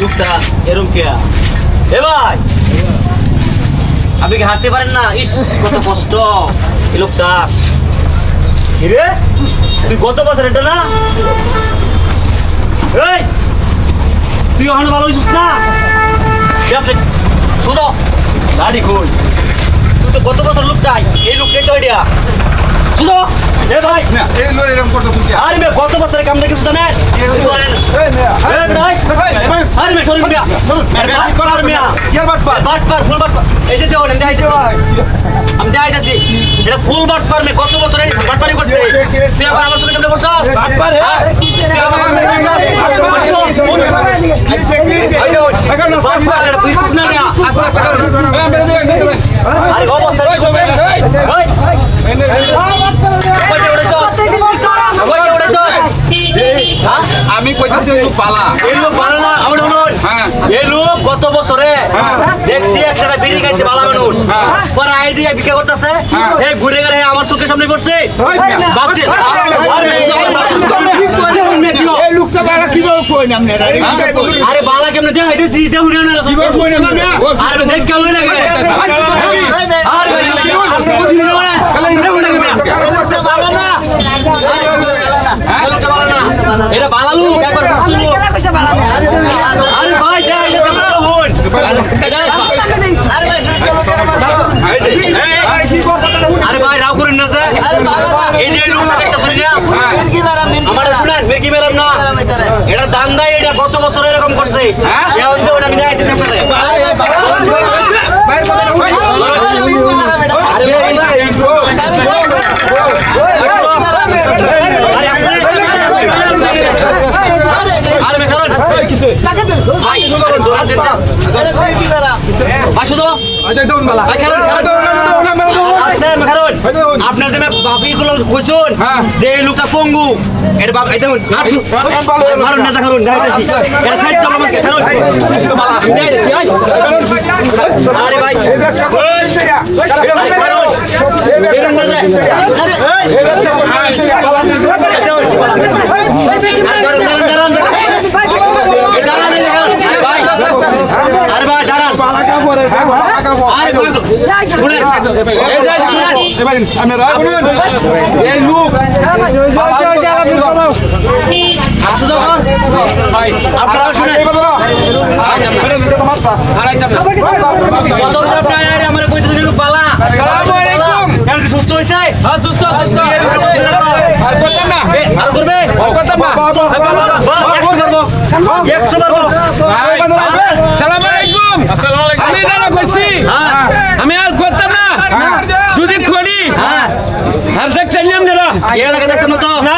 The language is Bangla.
লোকটা এরম কে এ ভাই আপনি কি হাঁটতে পারেন না? ইস কত কষ্ট এই লোকটা। কিরে তুই কত বছর এটা না? এই তুই ওখানে ভালো হয়েছিস না? শুধু গাড়ি খোল। তুই তো কত বছর লোকটাই এই লোকটাই তো এটা শুধু। এ ভাই এই লোক এরকম করতে তুমি আরে মে কত বছরের কাম দেখে জানেন? আরে মে সরি মিয়া করার মিয়া বাটপার ফুল বাটপার এই যে দেওয়া আমি দেখাইছি আমি দেখাইতেছি এটা ফুল বাটপার মে কত বছরে বাটপারি করছে। তুই আবার আমার সাথে কেমনে করছস? বাটপার হ্যাঁ তুই আমার সাথে কেমনে আরে অবস্থা আমি কইতেছি লোক পালা এই লোক ভালো না আমার মনে এই লোক কত বছরে দেখছি একটা বিড়ি খাইছে ভালো মানুষ পরে আই দিয়ে ভিক্ষা করতেছে এই ঘুরে ঘুরে আমার চোখের সামনে পড়ছে। এই লোকটা বালা কিভাবে কই না আপনি আরে বালা কেমনে দেখ হইতেছি দেখ উনি না কিভাবে কই না আরে দেখ কেমন লাগে আর লোকটা ভালো না লোকটা ভালো না এটা ভালো লোক একবার তুলো আরে ভাই দেখ এটা কেমন হন আরে ভাই রাও করেন না স্যার এই যে লোকটা দেখতেছেন না আমার শুনেন মেকি ম্যাডাম না এটা দান্দা এটা কত বছর এরকম করছে এখন তো ওটা আমি দেখাইতেছি আপনাদের আপনার বাপি গুলো বুঝুন যে এই লোকটা পঙ্গু এটা বাপ এই দেখুন মারুন না খারুন দেখাইতেছি এটা সাইড চলো আমাকে খারুন দেখাইতেছি আরে ভাই খারুন এরকম না যায় আরে ভাই দাঁড়ান আরে শুনেন এই লোক আপনারা শুনেন আমার কইতে লোক পালা সুস্থ হয়েছে সুস্থ সুস্থ আর করবে 100 পারবো সালাম আলাইকুম আমি দাঁড়া কইছি আমি আর করতাম না যদি করি আর দেখছেন আপনারা এলাকা দেখতাম না তো না